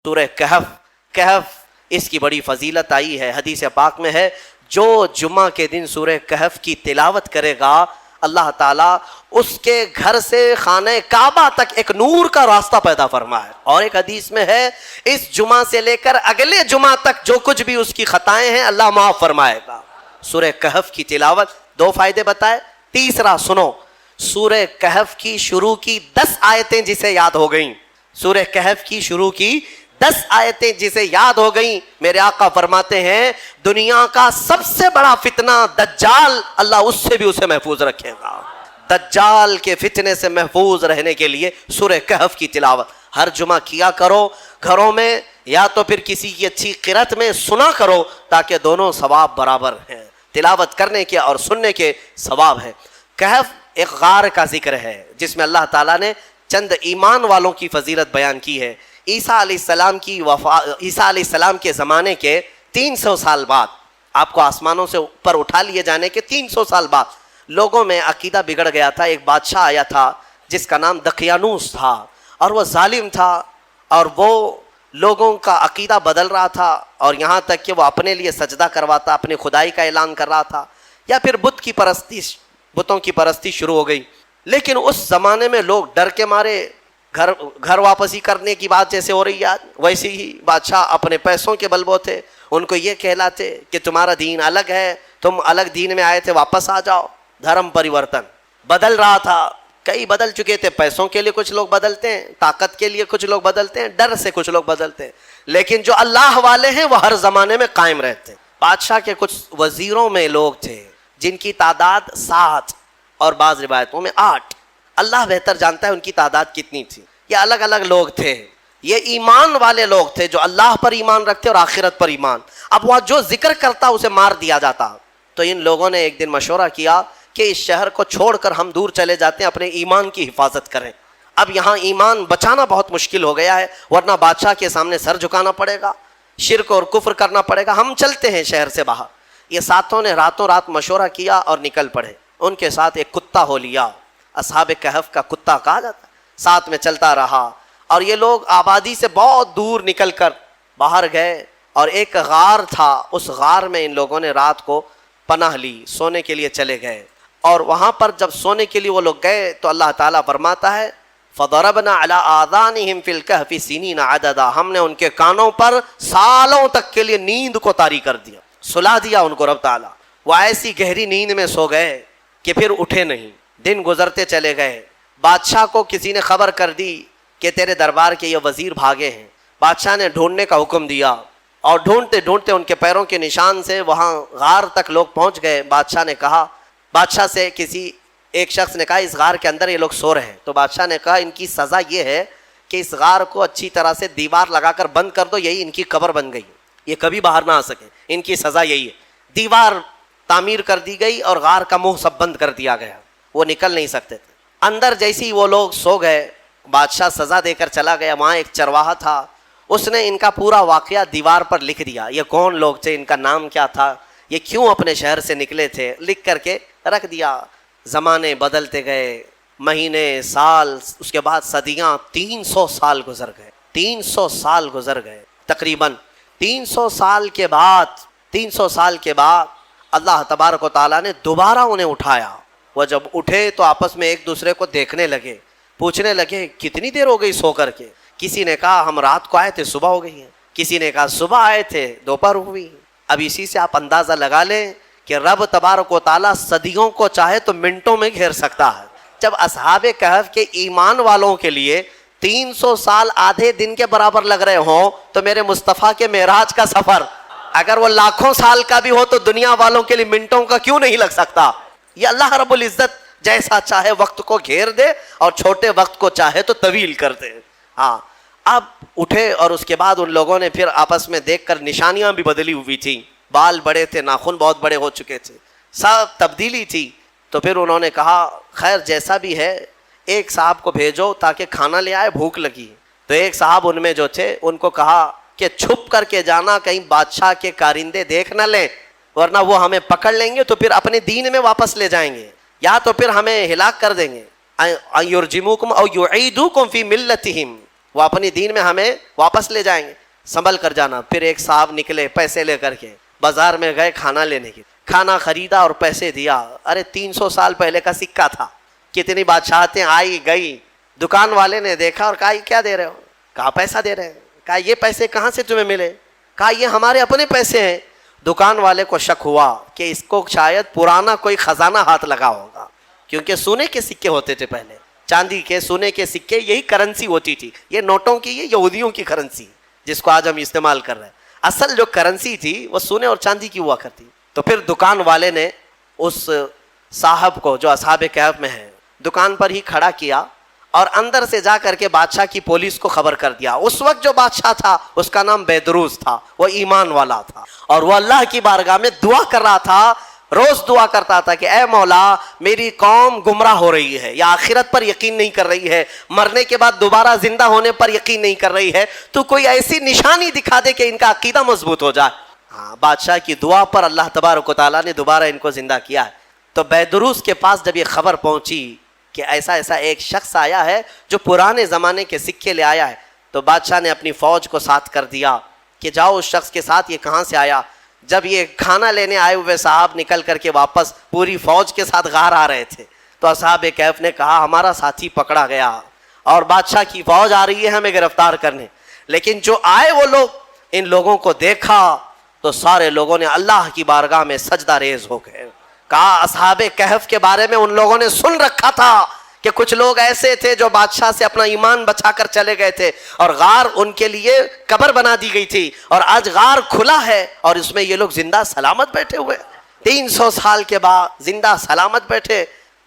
سورہ کہف. کہف اس کی بڑی فضیلت آئی ہے، حدیث پاک میں ہے جو جمعہ کے دن سورہ کہف کی تلاوت کرے گا اللہ تعالیٰ اس کے گھر سے خانہ کعبہ تک ایک نور کا راستہ پیدا فرمائے. اور ایک حدیث میں ہے اس جمعہ سے لے کر اگلے جمعہ تک جو کچھ بھی اس کی خطائیں ہیں اللہ معاف فرمائے گا. سورہ کہف کی تلاوت 2 فائدے بتائے. تیسرا سنو، سورہ کہف کی شروع کی 10 آیتیں جسے یاد ہو گئیں، سورہ کہف کی شروع کی 10 آیتیں جسے یاد ہو گئیں، میرے آقا فرماتے ہیں دنیا کا سب سے بڑا فتنہ دجال، اللہ اس سے بھی اسے محفوظ رکھے گا. دجال کے فتنے سے محفوظ رہنے کے لیے سورہ کہف کی تلاوت ہر جمعہ کیا کرو گھروں میں، یا تو پھر کسی کی اچھی قرأت میں سنا کرو تاکہ دونوں ثواب برابر ہیں، تلاوت کرنے کے اور سننے کے ثواب ہے. کہف ایک غار کا ذکر ہے جس میں اللہ تعالیٰ نے چند ایمان والوں کی فضیلت بیان کی ہے. عیسیٰ علیہ السلام کے زمانے کے 300 سال بعد، آپ کو آسمانوں سے اوپر اٹھا لیے جانے کے 300 سال بعد لوگوں میں عقیدہ بگڑ گیا تھا. ایک بادشاہ آیا تھا جس کا نام دقیانوس تھا، اور وہ ظالم تھا اور وہ لوگوں کا عقیدہ بدل رہا تھا، اور یہاں تک کہ وہ اپنے لیے سجدہ کرواتا، اپنی خدائی کا اعلان کر رہا تھا، یا پھر بتوں کی پرستی شروع ہو گئی. لیکن اس زمانے میں لوگ ڈر کے مارے گھر واپسی کرنے کی بات جیسے ہو رہی ہے ویسے ہی بادشاہ اپنے پیسوں کے بلبوتے ان کو یہ کہلاتے کہ تمہارا دین الگ ہے، تم الگ دین میں آئے تھے، واپس آ جاؤ. دھرم پریورتن بدل رہا تھا، کئی بدل چکے تھے. پیسوں کے لیے کچھ لوگ بدلتے ہیں، طاقت کے لیے کچھ لوگ بدلتے ہیں، ڈر سے کچھ لوگ بدلتے ہیں، لیکن جو اللہ والے ہیں وہ ہر زمانے میں قائم رہتے ہیں. بادشاہ کے کچھ وزیروں میں لوگ تھے جن کی تعداد 7 اور بعض روایتوں میں 8، اللہ بہتر جانتا ہے ان کی تعداد کتنی تھی. یہ الگ الگ لوگ تھے، یہ ایمان والے لوگ تھے جو اللہ پر ایمان رکھتے اور آخرت پر ایمان. اب وہاں جو ذکر کرتا اسے مار دیا جاتا. تو ان لوگوں نے ایک دن مشورہ کیا کہ اس شہر کو چھوڑ کر ہم دور چلے جاتے ہیں، اپنے ایمان کی حفاظت کریں. اب یہاں ایمان بچانا بہت مشکل ہو گیا ہے، ورنہ بادشاہ کے سامنے سر جھکانا پڑے گا، شرک اور کفر کرنا پڑے گا. ہم چلتے ہیں شہر سے باہر. یہ ساتوں نے راتوں رات مشورہ کیا اور نکل پڑے. ان کے ساتھ ایک کتا ہو لیا، اصحاب کہف کا کتا کہا جاتا ہے، ساتھ میں چلتا رہا. اور یہ لوگ آبادی سے بہت دور نکل کر باہر گئے، اور ایک غار تھا، اس غار میں ان لوگوں نے رات کو پناہ لی، سونے کے لیے چلے گئے. اور وہاں پر جب سونے کے لیے وہ لوگ گئے تو اللہ تعالیٰ فرماتا ہے فَضَرَبْنَا عَلَىٰ آذَانِهِمْ فِي الْكَهْفِ سِنِينَ عَدَدًا، ہم نے ان کے کانوں پر سالوں تک کے لیے نیند کو طاری کر دیا، سلا دیا ان کو رب تعالیٰ. وہ ایسی گہری نیند میں سو گئے کہ پھر اٹھے نہیں. دن گزرتے چلے گئے. بادشاہ کو کسی نے خبر کر دی کہ تیرے دربار کے یہ وزیر بھاگے ہیں. بادشاہ نے ڈھونڈنے کا حکم دیا، اور ڈھونڈتے ڈھونڈتے ان کے پیروں کے نشان سے وہاں غار تک لوگ پہنچ گئے. بادشاہ سے کسی ایک شخص نے کہا اس غار کے اندر یہ لوگ سو رہے ہیں. تو بادشاہ نے کہا ان کی سزا یہ ہے کہ اس غار کو اچھی طرح سے دیوار لگا کر بند کر دو، یہی ان کی قبر بن گئی، یہ کبھی باہر نہ آ سکے. ان کی سزا یہی ہے. دیوار تعمیر کر دی گئی اور غار کا منہ سب بند کر دیا گیا، وہ نکل نہیں سکتے تھے. اندر جیسے ہی وہ لوگ سو گئے، بادشاہ سزا دے کر چلا گیا. وہاں ایک چرواہا تھا، اس نے ان کا پورا واقعہ دیوار پر لکھ دیا. یہ کون لوگ تھے، ان کا نام کیا تھا، یہ کیوں اپنے شہر سے نکلے تھے، لکھ کر کے رکھ دیا. زمانے بدلتے گئے، مہینے، سال، اس کے بعد صدیاں، 300 سال گزر گئے. 300 سال گزر گئے تقریباً. 300 سال کے بعد اللہ تبارک و تعالیٰ نے دوبارہ انہیں اٹھایا. وہ جب اٹھے تو آپس میں ایک دوسرے کو دیکھنے لگے، پوچھنے لگے کتنی دیر ہو گئی سو کر کے. کسی نے کہا ہم رات کو آئے تھے صبح ہو گئی ہے، کسی نے کہا صبح آئے تھے دوپہر ہوئی. اب اسی سے آپ اندازہ لگا لیں کہ رب تبارک و تعالیٰ صدیوں کو چاہے تو منٹوں میں گھیر سکتا ہے. جب اصحاب کہف کے ایمان والوں کے لیے 300 سال آدھے دن کے برابر لگ رہے ہوں تو میرے مصطفیٰ کے معراج کا سفر اگر وہ لاکھوں سال کا بھی ہو تو دنیا والوں کے لیے منٹوں کا کیوں نہیں لگ سکتا. یہ اللہ رب العزت جیسا چاہے وقت کو گھیر دے اور چھوٹے وقت کو چاہے تو طویل کر دے. ہاں اب اٹھے اور اس کے بعد ان لوگوں نے پھر آپس میں دیکھ کر نشانیاں بھی بدلی ہوئی تھیں، بال بڑے تھے، ناخن بہت بڑے ہو چکے تھے، سب تبدیلی تھی. تو پھر انہوں نے کہا خیر جیسا بھی ہے ایک صاحب کو بھیجو تاکہ کھانا لے آئے، بھوک لگی. تو ایک صاحب ان میں جو تھے ان کو کہا کہ چھپ کر کے جانا، کہیں بادشاہ کے کارندے دیکھ نہ لیں ورنہ وہ ہمیں پکڑ لیں گے تو پھر اپنے دین میں واپس لے جائیں گے یا تو پھر ہمیں ہلاک کر دیں گے. یرجموکم او یعیدوکم فی ملتہم وہ اپنی دین میں ہمیں واپس لے جائیں گے، سنبھل کر جانا۔ پھر ایک صاحب نکلے پیسے لے کر کے، بازار میں گئے کھانا لینے کے، کھانا خریدا اور پیسے دیا۔ ارے 300 سال پہلے کا سکہ تھا، کتنی بادشاہتیں آئی گئی۔ دکان والے نے دیکھا اور کہا یہ کیا دے رہے ہو؟ کہا پیسہ دے رہے ہیں۔ کہا یہ پیسے کہاں سے تمہیں ملے؟ کہا یہ ہمارے اپنے پیسے ہیں۔ دکان والے کو شک ہوا کہ اس کو شاید پرانا کوئی خزانہ ہاتھ لگا ہوگا، کیونکہ سونے کے سکے ہوتے تھے پہلے، چاندی کے سونے کے سکے، یہی کرنسی ہوتی تھی۔ یہ نوٹوں کی، یہ یہودیوں کی کرنسی جس کو آج ہم استعمال کر رہے ہیں، اصل جو کرنسی تھی وہ سونے اور چاندی کی ہوا کرتی۔ تو پھر دکان والے نے اس صاحب کو جو اصحاب کہف میں ہے دکان پر ہی کھڑا کیا اور اندر سے جا کر کے بادشاہ کی پولیس کو خبر کر دیا۔ اس وقت جو بادشاہ تھا اس کا نام بیدروس تھا، وہ ایمان والا تھا اور وہ اللہ کی بارگاہ میں دعا کر رہا تھا، روز دعا کرتا تھا کہ اے مولا میری قوم گمراہ ہو رہی ہے، یا آخرت پر یقین نہیں کر رہی ہے، مرنے کے بعد دوبارہ زندہ ہونے پر یقین نہیں کر رہی ہے، تو کوئی ایسی نشانی دکھا دے کہ ان کا عقیدہ مضبوط ہو جائے۔ ہاں، بادشاہ کی دعا پر اللہ تبارک و تعالیٰ نے دوبارہ ان کو زندہ کیا ہے۔ تو بیدروس کے پاس جب یہ خبر پہنچی کہ ایسا ایسا ایک شخص آیا ہے جو پرانے زمانے کے سکے لے آیا ہے، تو بادشاہ نے اپنی فوج کو ساتھ کر دیا کہ جاؤ اس شخص کے ساتھ، یہ کہاں سے آیا۔ جب یہ کھانا لینے آئے ہوئے صاحب نکل کر کے واپس پوری فوج کے ساتھ غار آ رہے تھے، تو اصحاب کہف نے کہا ہمارا ساتھی پکڑا گیا اور بادشاہ کی فوج آ رہی ہے ہمیں گرفتار کرنے۔ لیکن جو آئے وہ لوگ، ان لوگوں کو دیکھا تو سارے لوگوں نے اللہ کی بارگاہ میں سجدہ ریز ہو گئے۔ کہا اصحاب کہف کے بارے میں ان لوگوں نے سن رکھا تھا کہ کچھ لوگ ایسے تھے جو بادشاہ سے اپنا ایمان بچا کر چلے گئے تھے اور غار ان کے لیے قبر بنا دی گئی تھی، اور آج غار کھلا ہے اور اس میں یہ لوگ زندہ سلامت بیٹھے ہوئے، 300 سال کے بعد زندہ سلامت بیٹھے۔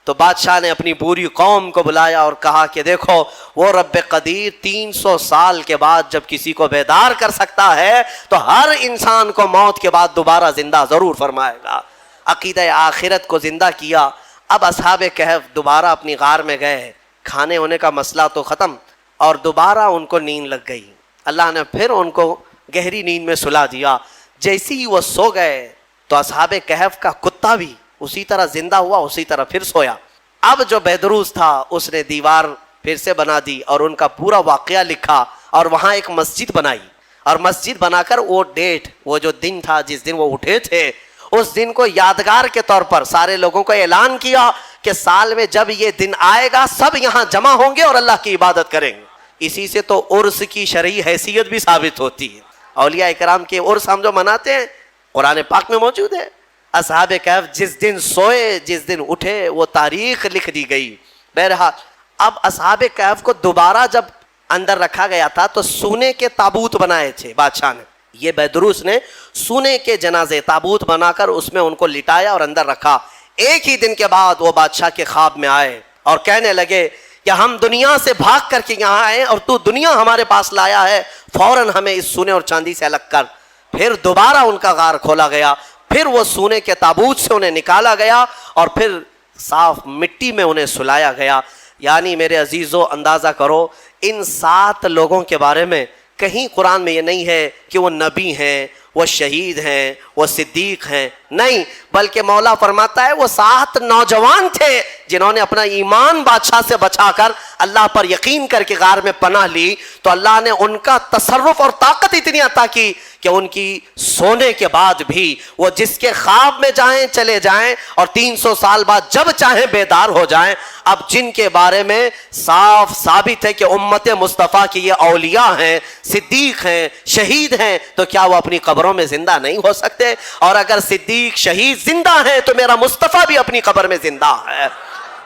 تو بادشاہ نے اپنی پوری قوم کو بلایا اور کہا کہ دیکھو وہ رب قدیر 300 سال کے بعد جب کسی کو بیدار کر سکتا ہے تو ہر انسان کو موت کے بعد دوبارہ زندہ ضرور فرمائے گا۔ عقیدہ آخرت کو زندہ کیا۔ اب اصحاب کہف دوبارہ اپنی غار میں گئے، کھانے ہونے کا مسئلہ تو ختم، اور دوبارہ ان کو نیند لگ گئی۔ اللہ نے پھر ان کو گہری نیند میں سلا دیا۔ جیسے ہی وہ سو گئے تو اصحاب کہف کا کتا بھی اسی طرح زندہ ہوا، اسی طرح پھر سویا۔ اب جو بیدروس تھا اس نے دیوار پھر سے بنا دی اور ان کا پورا واقعہ لکھا اور وہاں ایک مسجد بنائی، اور مسجد بنا کر وہ ڈیٹ، وہ جو دن تھا جس دن وہ اٹھے تھے، اس دن کو یادگار کے طور پر سارے لوگوں کو اعلان کیا کہ سال میں جب یہ دن آئے گا سب یہاں جمع ہوں گے اور اللہ کی عبادت کریں گے۔ اسی سے تو عرس کی شرعی حیثیت بھی ثابت ہوتی ہے۔ اولیاء کرام کے عرس ہم جو مناتے ہیں قرآن پاک میں موجود ہے۔ اصحاب کہف جس دن سوئے جس دن اٹھے وہ تاریخ لکھ دی گئی۔ بہرحال اب اصحاب کہف کو دوبارہ جب اندر رکھا گیا تھا تو سونے کے تابوت بنائے تھے بادشاہ نے، یہ بیدروس نے سونے کے جنازے تابوت بنا کر اس میں ان کو لٹایا اور اندر رکھا۔ ایک ہی دن کے بعد وہ بادشاہ کے خواب میں آئے اور کہنے لگے کہ ہم دنیا سے بھاگ کر کے یہاں آئے اور تو دنیا ہمارے پاس لایا ہے، فوراً ہمیں اس سونے اور چاندی سے الگ کر۔ پھر دوبارہ ان کا غار کھولا گیا، پھر وہ سونے کے تابوت سے انہیں نکالا گیا اور پھر صاف مٹی میں انہیں سلایا گیا۔ یعنی میرے عزیزو اندازہ کرو ان 7 لوگوں کے بارے میں کہیں قرآن میں یہ نہیں ہے کہ وہ نبی ہیں، وہ شہید ہیں، وہ صدیق ہیں، نہیں، بلکہ مولا فرماتا ہے وہ 7 نوجوان تھے جنہوں نے اپنا ایمان بادشاہ سے بچا کر اللہ پر یقین کر کے غار میں پناہ لی، تو اللہ نے ان کا تصرف اور طاقت اتنی عطا کی کہ ان کی سونے کے بعد بھی وہ جس کے خواب میں جائیں چلے جائیں اور 300 سال بعد جب چاہیں بیدار ہو جائیں۔ اب جن کے بارے میں صاف ثابت ہے کہ امت مصطفیٰ کی یہ اولیاء ہیں، صدیق ہیں، شہید ہیں، تو کیا وہ اپنی قبروں میں زندہ نہیں ہو سکتے؟ اور اگر صدیق شہید زندہ ہیں تو میرا مصطفیٰ بھی اپنی قبر میں زندہ ہے۔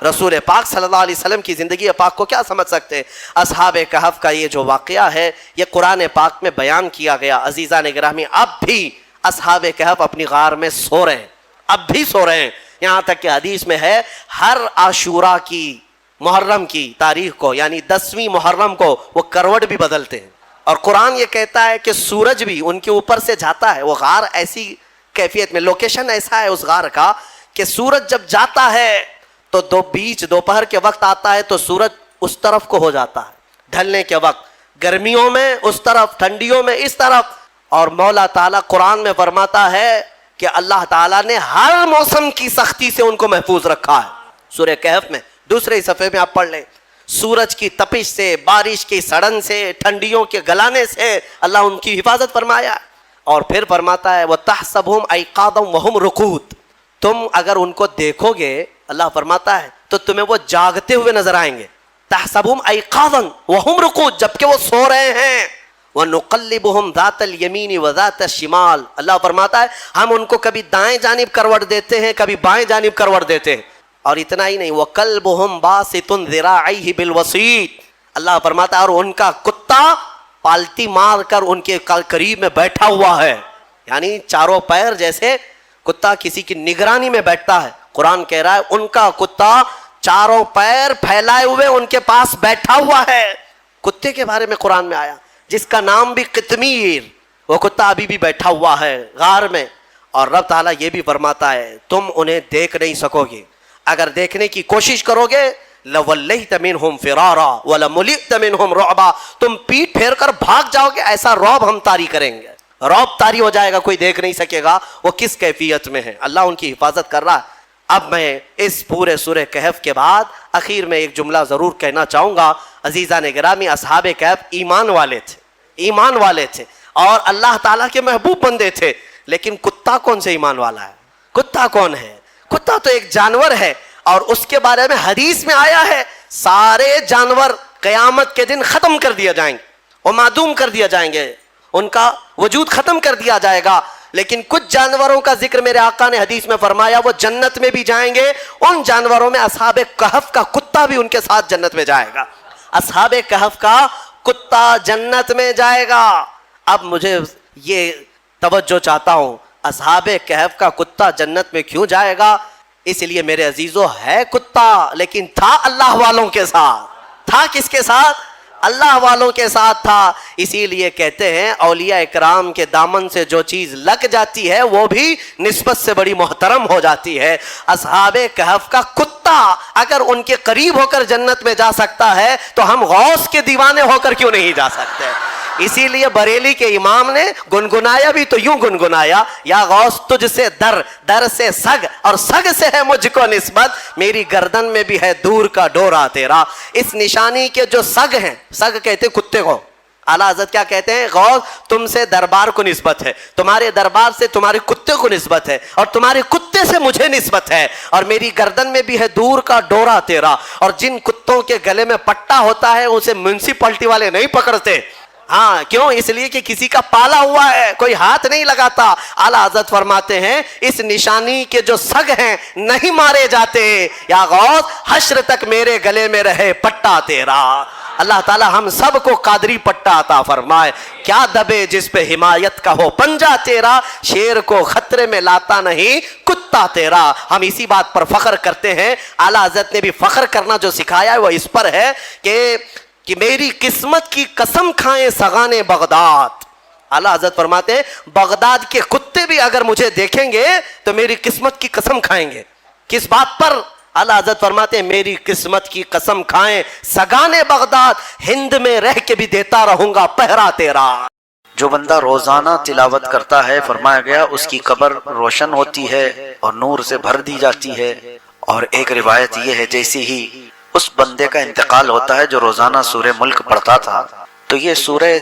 رسول پاک صلی اللہ علیہ وسلم کی زندگی پاک کو کیا سمجھ سکتے ہیں؟ اصحاب کہف کا یہ جو واقعہ ہے یہ قرآن پاک میں بیان کیا گیا۔ عزیزان گرامی اب بھی اصحاب کہف اپنی غار میں سو رہے ہیں، اب بھی سو رہے ہیں، یہاں تک کہ حدیث میں ہے ہر عاشورہ کی محرم کی تاریخ کو، یعنی 10ویں محرم کو وہ کروٹ بھی بدلتے ہیں، اور قرآن یہ کہتا ہے کہ سورج بھی ان کے اوپر سے جاتا ہے۔ وہ غار ایسی کیفیت میں، لوکیشن ایسا ہے اس غار کا کہ سورج جب جاتا ہے تو دوپہر کے وقت آتا ہے تو سورج اس طرف کو ہو جاتا ہے، ڈھلنے کے وقت گرمیوں میں اس طرف، ٹھنڈیوں میں اس طرف، اور مولا تعالیٰ قرآن میں فرماتا ہے کہ اللہ تعالیٰ نے ہر موسم کی سختی سے ان کو محفوظ رکھا ہے۔ سورہ کہف میں دوسرے صفحے میں آپ پڑھ لیں، سورج کی تپش سے، بارش کی سڑن سے، ٹھنڈیوں کے گلانے سے اللہ ان کی حفاظت فرمایا. اور پھر فرماتا ہے وَتَحْسَبُهُمْ أَيْقَاظًا وَهُمْ رُقُودٌ، تم اگر ان کو دیکھو گے اللہ فرماتا ہے تو تمہیں وہ جاگتے ہوئے نظر آئیں گے. تحسبهم أيقاظا وهم رقود، جبکہ وہ سو رہے ہیں. وَنُقَلِّبُهُمْ ذَاتَ الْيَمِينِ وَذَاتَ الشِّمَالِ، اللہ فرماتا ہے ہم ان کو کبھی دائیں جانب کروٹ دیتے ہیں، کبھی بائیں جانب کروٹ دیتے ہیں. اور اتنا ہی نہیں، وَقَلْبُهُمْ بَاسِطٌ ذِرَاعَيْهِ بِالْوَسِيطِ، اللہ فرماتا ہے اور ان کا کتا پالتی مار کر ان کے قریب میں بیٹھا ہوا ہے. یعنی چاروں پیر جیسے کتا کسی کی نگرانی میں بیٹھتا ہے، قرآن کہہ رہا ہے ان کا کتا چاروں پیر پھیلائے ہوئے ان کے پاس بیٹھا ہوا ہے. کتے کے بارے میں قرآن میں آیا جس کا نام بھی قطمیر، وہ کتا ابھی بھی بیٹھا ہوا ہے غار میں. اور رب تعالیٰ یہ بھی فرماتا ہے تم انہیں دیکھ نہیں سکو گے، اگر دیکھنے کی کوشش کرو گے لَوَلَّيْتَ مِنْهُمْ فِرَارًا وَلَمُلِئْتَ مِنْهُمْ رُعْبًا، تم پیٹ پھیر کر بھاگ جاؤ گے، ایسا رعب ہم طاری کریں گے. رعب طاری ہو جائے گا، کوئی دیکھ نہیں سکے گا وہ کس کیفیت میں ہے. اللہ ان کی حفاظت کر رہا ہے. اب میں اس پورے سورہ کہف کے بعد اخیر میں ایک جملہ ضرور کہنا چاہوں گا. عزیزان گرامی، اصحاب کہف ایمان والے تھے، ایمان والے تھے اور اللہ تعالیٰ کے محبوب بندے تھے. لیکن کتا کون سے ایمان والا ہے؟ کتا کون ہے؟ کتا تو ایک جانور ہے اور اس کے بارے میں حدیث میں آیا ہے سارے جانور قیامت کے دن ختم کر دیا جائیں گے اور معدوم کر دیا جائیں گے، ان کا وجود ختم کر دیا جائے گا. لیکن کچھ جانوروں کا ذکر میرے آقا نے حدیث میں فرمایا وہ جنت میں بھی جائیں گے. ان جانوروں میں اصحاب کہف کا کتا بھی ان کے ساتھ جنت میں جائے گا. اصحاب کہف کا کتا جنت میں جائے گا. اب مجھے یہ توجہ چاہتا ہوں، اصحاب کہف کا کتا جنت میں کیوں جائے گا؟ اس لیے میرے عزیزو ہے کتا لیکن تھا اللہ والوں کے ساتھ. تھا کس کے ساتھ؟ اللہ والوں کے ساتھ تھا. اسی لیے کہتے ہیں اولیاء اکرام کے دامن سے جو چیز لگ جاتی ہے وہ بھی نسبت سے بڑی محترم ہو جاتی ہے. اصحاب کہف کا کتا اگر ان کے قریب ہو کر جنت میں جا سکتا ہے تو ہم غوث کے دیوانے ہو کر کیوں نہیں جا سکتے؟ اسی لیے بریلی کے امام نے گنگنایا بھی تو یوں گنگنایا، یا غوث تجھ سے در، در سے سگ، اور سگ سے ہے مجھ کو نسبت، میری گردن میں بھی ہے دور کا ڈورا تیرا. اس نشانی کے جو سگ ہیں، سگ کہتے کتے کو، اعلیٰ حضرت کیا کہتے ہیں؟ غوث تم سے دربار کو نسبت ہے، تمہارے دربار سے تمہارے کتے کو نسبت ہے، اور تمہارے کتے سے مجھے نسبت ہے، اور میری گردن میں بھی ہے دور کا ڈورا تیرا. اور جن کتوں کے گلے میں پٹا ہوتا ہے اسے میونسپلٹی والے نہیں پکڑتے. ہاں کیوں؟ اس لیے کہ کسی کا پالا ہوا ہے، کوئی ہاتھ نہیں لگاتا. اعلیٰ حضرت فرماتے ہیں اس نشانی کے جو سگ ہیں نہیں مارے جاتے. یا غوث حشر تک میرے گلے میں رہے پٹا تیرا. اللہ تعالی ہم سب کو قادری پٹا عطا فرمائے. کیا دبے جس پہ حمایت کا ہو پنجہ تیرا، شیر کو خطرے میں لاتا نہیں کتا تیرا. ہم اسی بات پر فخر کرتے ہیں. اعلیٰ حضرت نے بھی فخر کرنا جو سکھایا ہے وہ اس پر ہے کہ میری قسمت کی قسم کھائیں سگان بغداد. اعلیٰ حضرت فرماتے ہیں بغداد کے کتے بھی اگر مجھے دیکھیں گے تو میری قسمت کی قسم کھائیں گے. کس بات پر؟ اعلیٰ حضرت فرماتے ہیں میری قسمت کی قسم کھائیں سگان بغداد، ہند میں رہ کے بھی دیتا رہوں گا پہرا تیرا. جو بندہ روزانہ تلاوت کرتا ہے فرمایا گیا اس کی قبر روشن ہوتی ہے اور نور سے بھر دی جاتی ہے. اور ایک روایت یہ ہے جیسے ہی اس بندے کا انتقال ہوتا ہے جو روزانہ سورہ ملک پڑھتا تھا تو یہ سورہ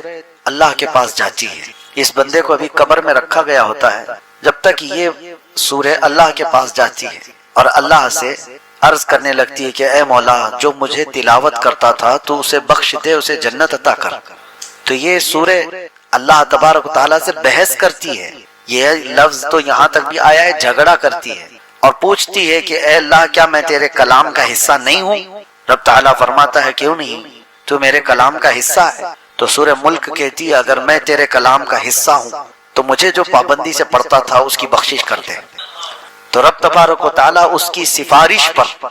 اللہ کے پاس جاتی ہے. اس بندے کو ابھی قبر میں رکھا گیا ہوتا ہے جب تک یہ سورہ اللہ کے پاس جاتی ہے اور اللہ سے عرض کرنے لگتی ہے کہ اے مولا جو مجھے تلاوت کرتا تھا تو اسے بخش دے، اسے جنت عطا کر. تو یہ سورہ اللہ تبارک و تعالیٰ سے بحث کرتی ہے. یہ لفظ تو یہاں تک بھی آیا ہے جھگڑا کرتی ہے اور پوچھتی ہے کہ اے اللہ کیا میں تیرے کلام کا حصہ نہیں ہوں؟ رب تعالیٰ فرماتا ہے کیوں نہیں، تو میرے کلام کا حصہ ہے. تو سورہ ملک کہتی ہے اگر میں تیرے کلام کا حصہ ہوں تو مجھے جو پابندی سے پڑھتا تھا اس کی بخشش کر دے. تو رب تبارک و تعالیٰ اس کی سفارش پر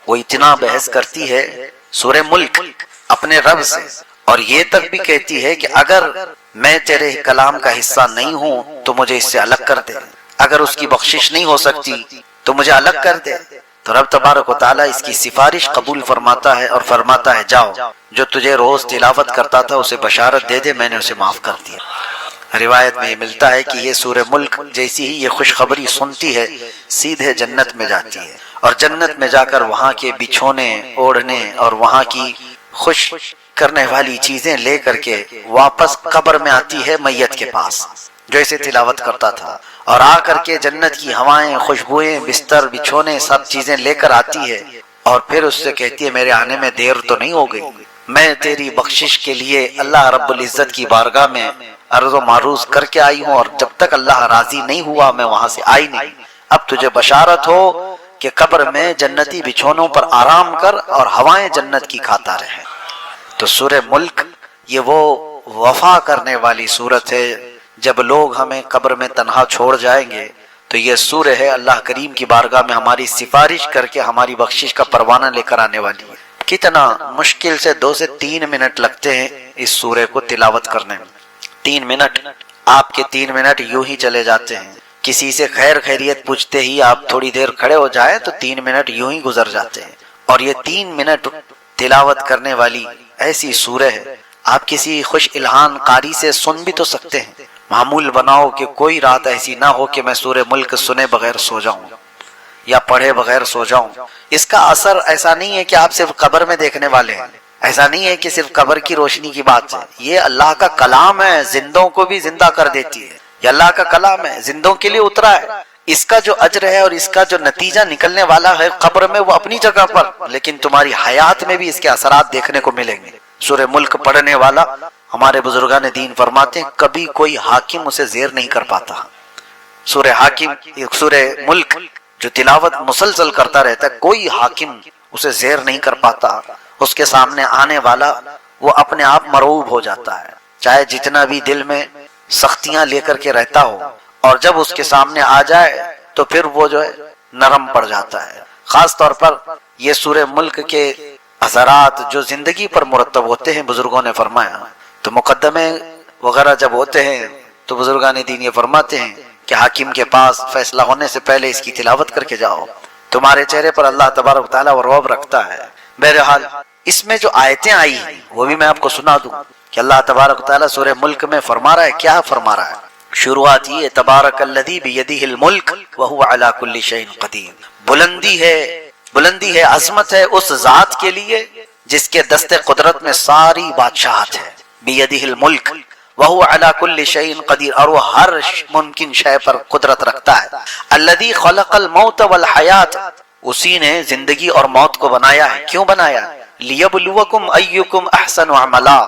وہ اتنا بحث کرتی ہے سورہ ملک اپنے رب سے، اور یہ تک بھی کہتی ہے کہ اگر میں تیرے کلام کا حصہ نہیں ہوں تو مجھے اس سے الگ کر دے، اگر اس کی بخشش نہیں ہو سکتی تو مجھے الگ کر دے. تو رب تبارک و تعالیٰ اس کی سفارش قبول فرماتا ہے اور فرماتا ہے جاؤ جو تجھے روز تلاوت کرتا تھا اسے بشارت دے دے میں نے اسے معاف کر دیا. روایت میں یہ ملتا ہے کہ یہ سورہ ملک جیسی ہی یہ خوشخبری سنتی ہے سیدھے جنت میں جاتی ہے، اور جنت میں جا کر وہاں کے بچھونے اوڑھنے اور وہاں کی خوش کرنے والی چیزیں لے کر کے واپس قبر میں آتی ہے میت کے پاس جو اسے تلاوت کرتا تھا، اور آ کر کے جنت کی ہوائیں، خوشبوئیں، بستر، بچھونے سب چیزیں لے کر آتی ہے، اور پھر اس سے کہتی ہے میرے آنے میں دیر تو نہیں ہو گئی، میں تیری بخشش کے لیے اللہ رب العزت کی بارگاہ میں عرض و معروض کر کے آئی ہوں، اور جب تک اللہ راضی نہیں ہوا میں وہاں سے آئی نہیں، اب تجھے بشارت ہو کہ قبر میں جنتی بچھونوں پر آرام کر اور ہوائیں جنت کی کھاتا رہے۔ تو سورہ ملک یہ وہ وفا کرنے والی صورت ہے، جب لوگ ہمیں قبر میں تنہا چھوڑ جائیں گے تو یہ سورہ ہے اللہ کریم کی بارگاہ میں ہماری سفارش کر کے ہماری بخشش کا پروانہ لے کر آنے والی ہے۔ کتنا مشکل سے 2 سے 3 منٹ لگتے ہیں اس سورہ کو تلاوت کرنے میں، 3 منٹ، آپ کے 3 منٹ یوں ہی چلے جاتے ہیں، کسی سے خیر خیریت پوچھتے ہی آپ تھوڑی دیر کھڑے ہو جائیں تو 3 منٹ یوں ہی گزر جاتے ہیں، اور یہ 3 منٹ تلاوت کرنے والی ایسی سورہ ہے، آپ کسی خوش الہان قاری سے سن بھی تو سکتے ہیں۔ معمول بناؤ کہ کوئی رات ایسی نہ ہو کہ میں سورہ ملک سنے بغیر سو جاؤں یا پڑھے بغیر سو جاؤں۔ اس کا اثر ایسا نہیں ہے کہ آپ صرف قبر میں دیکھنے والے ہیں، ایسا نہیں ہے کہ صرف قبر کی روشنی کی بات ہے، یہ اللہ کا کلام ہے، زندوں کو بھی زندہ کر دیتی ہے، یہ اللہ کا کلام ہے، زندوں کے لیے اترا ہے، اس کا جو اجر ہے اور اس کا جو نتیجہ نکلنے والا ہے قبر میں وہ اپنی جگہ پر، لیکن تمہاری حیات میں بھی اس کے اثرات دیکھنے کو ملیں گے۔ سورہ ملک پڑھنے والا ہمارے بزرگان دین فرماتے ہیں کبھی کوئی حاکم اسے زیر نہیں کر پاتا۔ سورہ ملک جو تلاوت مسلسل کرتا رہتا ہے کوئی حاکم اسے زیر نہیں کر پاتا، اس کے سامنے آنے والا وہ اپنے آپ مرعوب ہو جاتا ہے، چاہے جتنا بھی دل میں سختیاں لے کر کے رہتا ہو، اور جب اس کے سامنے آ جائے تو پھر وہ جو ہے نرم پڑ جاتا ہے۔ خاص طور پر یہ سورہ ملک کے اثرات جو زندگی پر مرتب ہوتے ہیں، بزرگوں نے فرمایا تو مقدمے وغیرہ جب ہوتے ہیں تو بزرگان دین یہ فرماتے ہیں کہ حاکم کے پاس فیصلہ ہونے سے پہلے اس کی تلاوت کر کے جاؤ، تمہارے چہرے پر اللہ تبارک و تعالیٰ وہ رعب رکھتا ہے۔ بہرحال اس میں جو آیتیں آئی ہیں وہ بھی میں آپ کو سنا دوں کہ اللہ تبارک و تعالیٰ سورہ ملک میں فرما رہا ہے، کیا فرما رہا ہے۔ شروعات یہ تبارک الذی بیدہ الملک وہو علی کل شیء قدیر، بلندی ہے، عظمت ہے اس ذات کے لیے جس کے دست قدرت میں ساری بادشاہت ہے، بیدہ الملک وہو علی کل شیء قدیر، اور وہ ہر ممکن شے پر قدرت رکھتا ہے۔ الذی خلق الموت والحیات، اسی نے زندگی اور موت کو بنایا ہے، کیوں بنایا؟ لیبلوکم ایکم احسن عملا،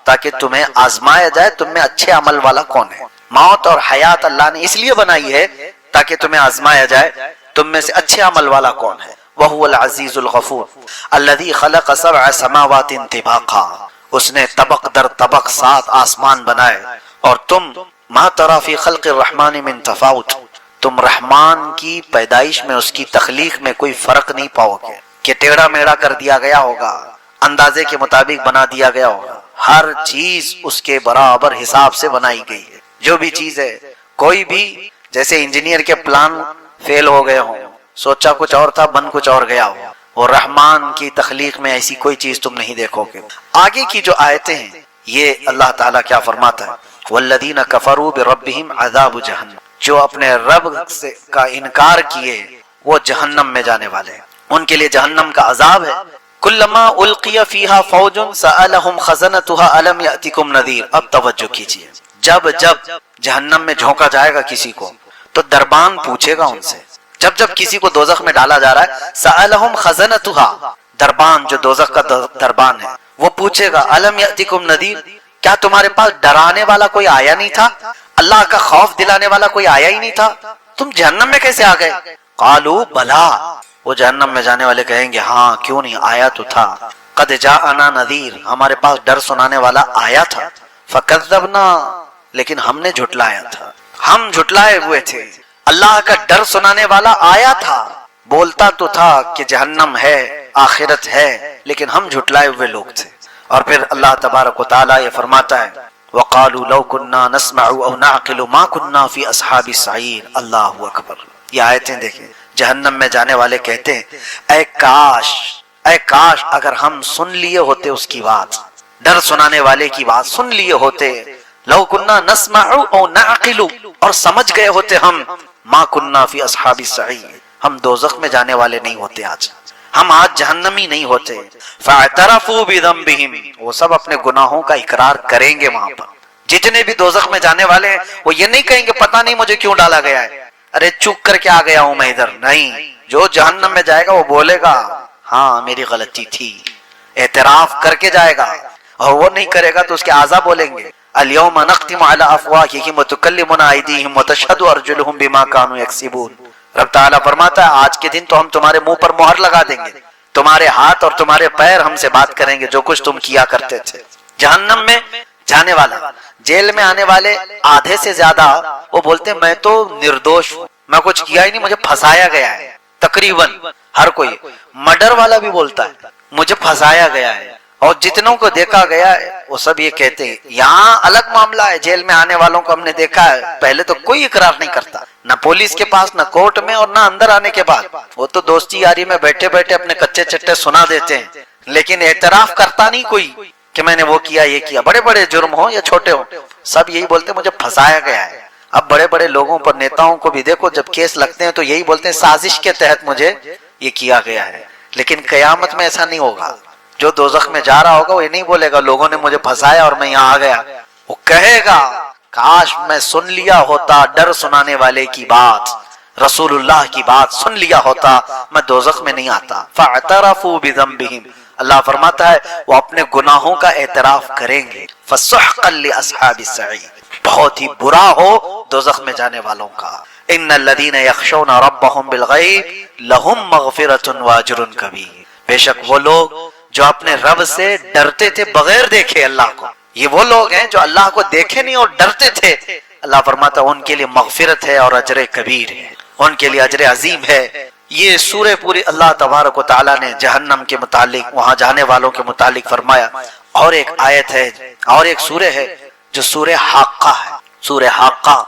تاکہ تمہیں آزمایا جائے تم میں اچھے عمل والا کون ہے۔ موت اور حیات اللہ نے اس لیے بنائی ہے تاکہ تمہیں آزمایا جائے تم میں سے اچھے عمل والا کون ہے۔ وہو العزیز الغفور الذی خلق 7 سماوات طباقا، اس نے طبق در طبق 7 آسمان بنائے، اور تم ما تری فی خلق الرحمن من تفاوت، تم رحمان کی پیدائش میں اس کی تخلیق میں کوئی فرق نہیں پاؤ گے کہ ٹیڑھا میڑھا کر دیا گیا ہوگا، اندازے کے مطابق بنا دیا گیا ہوگا، ہر چیز اس کے برابر حساب سے بنائی گئی ہے۔ جو بھی چیز ہے، کوئی بھی جیسے انجینئر کے پلان فیل ہو گئے ہوں، سوچا کچھ اور تھا بن کچھ اور گیا ہو، اور رحمان کی تخلیق میں ایسی کوئی چیز تم نہیں دیکھو گے۔ آگے کی جو آیتیں ہیں یہ اللہ تعالیٰ کیا فرماتا ہے، والذین کفروا بربہم عذاب جہنم، جو اپنے رب سے کا انکار کیے وہ جہنم میں جانے والے ہیں، ان کے لیے جہنم کا عذاب ہے۔ کلما القی فیہا فوج سألہم خزنتها الم یأتکم نذیر، اب توجہ کیجیے، جب جہنم میں جھونکا جائے گا کسی کو تو دربان پوچھے گا ان سے، جب کسی کو دوزخ میں ڈالا جا رہا ہے، سألہم خزنتها، دربان جو دوزخ کا دربان ہے وہ پوچھے گا الم یأتکم نذیر، کیا تمہارے پاس ڈرانے والا کوئی آیا نہیں تھا، اللہ کا خوف دلانے والا کوئی آیا ہی نہیں تھا، تم جہنم میں کیسے آ گئے؟ قالوا بلا، وہ جہنم میں جانے والے کہیں گے ہاں کیوں نہیں، آیا تو تھا، قد جاءنا نذیر، ہمارے پاس ڈر سنانے والا آیا تھا، فکذبنا، لیکن ہم نے جھٹلایا تھا، ہم جھٹلائے ہوئے تھے، اللہ کا ڈر سنانے والا آیا تھا، بولتا تو تھا کہ جہنم ہے، آخرت ہے، لیکن ہم جھٹلائے ہوئے لوگ تھے۔ اور پھر اللہ تبارک و تعالیٰ یہ فرماتا ہے وَقَالُوا لَوْ كُنَّا نَسْمَعُ أَوْ نَعْقِلُ مَا كُنَّا فِي أَصْحَابِ السَّعِيرِ، اللہ اکبر۔ یہ آیتیں دیکھیں، جہنم میں جانے والے کہتے ہیں اے کاش اگر ہم سن لیے ہوتے اس کی بات، ڈر سنانے والے کی بات سن لیے ہوتے، لو کنا نسمع او نعقل، اور سمجھ گئے ہوتے ہم، ما کنا فی اصحاب السعیر، ہم دوزخ میں جانے والے نہیں ہوتے، ہم آج جہنمی نہیں ہوتے۔ فاعترفوا بذنبہم، وہ سب اپنے گناہوں کا اقرار کریں گے وہاں پر۔ جتنے بھی دوزخ میں جانے والے ہیں وہ یہ نہیں کہیں گے پتہ نہیں مجھے کیوں ڈالا گیا ہے، ارے چک کر کے آ گیا ہوں میں ادھر، نہیں، جو جہنم میں جائے گا وہ بولے گا ہاں میری غلطی تھی، اعتراف کر کے جائے گا، اور وہ نہیں کرے گا تو اس کے اعضاء بولیں گے الیوم نختم علی افواہہم وتکلمنا ایدیہم وتشہد ارجلہم بما کانوا یکسبون۔ رب تعالیٰ فرماتا ہے آج کے دن تو ہم تمہارے منہ پر مہر لگا دیں گے، تمہارے ہاتھ اور تمہارے پیر ہم سے بات کریں گے جو کچھ تم کیا کرتے تھے۔ جہنم میں جانے والا، جیل میں آنے والے آدھے سے زیادہ وہ بولتے ہیں میں تو نردوش ہوں، میں کچھ کیا ہی نہیں، مجھے پھنسایا گیا ہے۔ تقریباً ہر کوئی، مرڈر والا بھی بولتا ہے مجھے پھنسایا گیا ہے، اور جتنوں کو دیکھا گیا ہے وہ سب یہ کہتے ہیں۔ یہاں الگ معاملہ ہے، جیل میں آنے والوں کو ہم نے دیکھا ہے پہلے تو کوئی اقرار نہیں کرتا، نہ پولیس کے پاس، نہ کورٹ میں، اور نہ اندر آنے کے بعد، وہ تو دوستی یاری میں بیٹھے بیٹھے اپنے کچے چٹے سنا دیتے ہیں، لیکن اعتراف کرتا نہیں کوئی کہ میں نے وہ کیا یہ کیا، بڑے بڑے جرم ہوں یا چھوٹے ہوں، سب یہی بولتے ہیں مجھے پھنسایا گیا ہے۔ اب بڑے بڑے لوگوں پر، نیتاؤں کو بھی دیکھو جب کیس لگتے ہیں تو یہی بولتے ہیں سازش کے تحت مجھے یہ کیا گیا ہے، لیکن قیامت میں ایسا نہیں ہوگا۔ جو دوزخ میں جا رہا ہوگا وہ یہ نہیں بولے گا لوگوں نے مجھے پھنسایا اور میں یہاں آ گیا، وہ کہے گا کاش میں سن لیا ہوتا ڈر سنانے والے کی بات، رسول اللہ کی بات سن لیا ہوتا، میں دوزخ میں نہیں آتا۔ فاعترفوا بذنبہم، اللہ فرماتا ہے وہ اپنے گناہوں کا اعتراف کریں گے۔ فسحقا لاصحاب السعیر، بہت ہی برا ہو دوزخ میں جانے والوں کا۔ ان الذین یخشون ربهم بالغیب لهم مغفرۃ واجر کبیر، بے شک وہ لوگ جو اپنے رب سے ڈرتے تھے بغیر دیکھے اللہ کو، یہ وہ لوگ ہیں جو اللہ کو دیکھے نہیں اور ڈرتے تھے، اللہ فرماتا ہے ان کے لیے مغفرت ہے اور اجر کبیر ہے، ان کے لیے اجر عظیم ہے۔ یہ سورہ پوری اللہ تبارک و تعالیٰ نے جہنم کے متعلق، وہاں جانے والوں کے متعلق فرمایا۔ اور ایک آیت ہے اور ایک سورہ ہے جو سورہ حاقہ ہے، سورہ حاقہ۔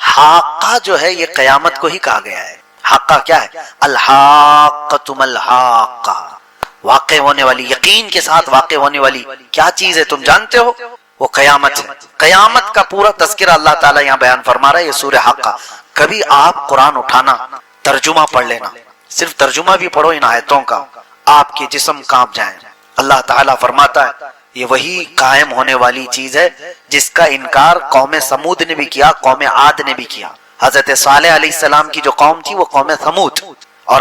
حاقہ جو ہے یہ قیامت کو ہی کہا گیا ہے۔ حاقہ کیا ہے؟ الحاقۃ ما الحاقہ، واقع ہونے والی، یقین کے ساتھ واقع ہونے والی کیا چیز ہے تم جانتے ہو؟ وہ قیامت ہے۔ قیامت کا پورا تذکرہ اللہ تعالیٰ یہاں بیان فرما رہا ہے، یہ سورہ حاقہ۔ کبھی آپ قرآن اٹھانا، ترجمہ پڑھ لینا، صرف ترجمہ بھی پڑھو ان آیتوں کا، آپ کے جسم کانپ جائیں۔ اللہ تعالیٰ فرماتا ہے یہ وہی قائم ہونے والی چیز ہے جس کا انکار قوم سمود نے بھی کیا، قوم عاد نے بھی کیا۔ حضرت صالح علیہ السلام کی جو قوم تھی وہ قوم سمود، اور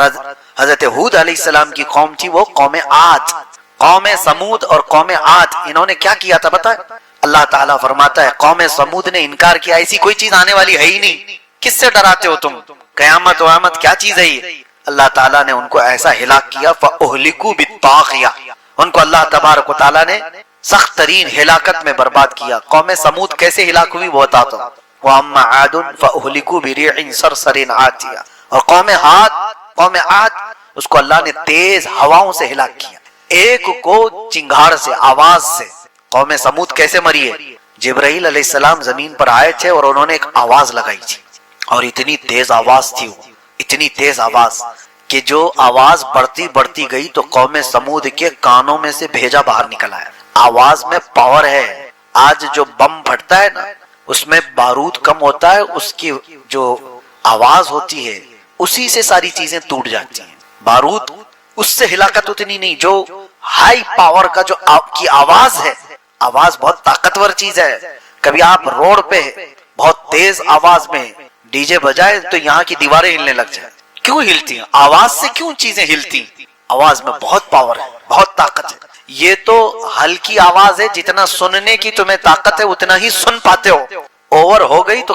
حضرت ہود علیہ السلام کی قوم تھی وہ قوم عاد۔ قوم سمود اور قوم عاد انہوں نے کیا کیا تھا بتائیں؟ اللہ تعالیٰ فرماتا ہے قوم سمود نے انکار کیا، ایسی کوئی چیز آنے والی ہے ہی نہیں، کس سے ڈراتے ہو تم؟ قیامت وامت کیا چیز ہے یہ؟ اللہ تعالیٰ نے ان کو ایسا ہلاک کیا، فَأُهْلِكُوا بِالطَّاغِيَةِ، ان کو اللہ تبارک و تعالیٰ نے سخت ترین ہلاکت میں برباد کیا۔ قوم سمود کیسے ہلاک ہوئی وہ بتاتا ہوں۔ وَأَمَّا عَادٌ فَأُهْلِكُوا بِرِيحٍ صَرْصَرٍ عَاتِيَةٍ، اور قوم عاد اس کو اللہ نے تیز ہواؤں سے ہلاک کیا، ایک کو چنگھاڑ سے، آواز سے۔ قوم سمود کیسے مری ہے؟ جبرائیل علیہ السلام زمین پر آئے تھے اور انہوں نے ایک آواز لگائی تھی، اور اتنی تیز آواز تھی وہ، اتنی تیز آواز کہ جو آواز بڑھتی بڑھتی گئی تو قوم سمود کے کانوں میں سے بھیجا باہر نکل آیا۔ آواز میں پاور ہے۔ آج جو بم پھٹتا ہے نا اس میں بارود کم ہوتا ہے، اس کی جو آواز ہوتی ہے اسی سے ساری چیزیں ٹوٹ جاتی ہیں۔ بارود اس سے ہلاکت اتنی نہیں، جو ہائی پاور کا جو آپ کی آواز ہے، آواز بہت طاقتور چیز ہے۔ کبھی آپ روڈ پہ بہت تیز آواز میں ڈی جے بجائے تو یہاں کی دیواریں ہلنے لگ جائیں، کیوں ہلتی ہیں؟ آواز سے کیوں چیزیں ہلتی؟ آواز میں بہت پاور ہے، بہت طاقت ہے۔ یہ تو ہلکی آواز ہے، جتنا سننے کی تمہیں طاقت ہے اتنا ہی سن پاتے ہو، اوور ہو گئی تو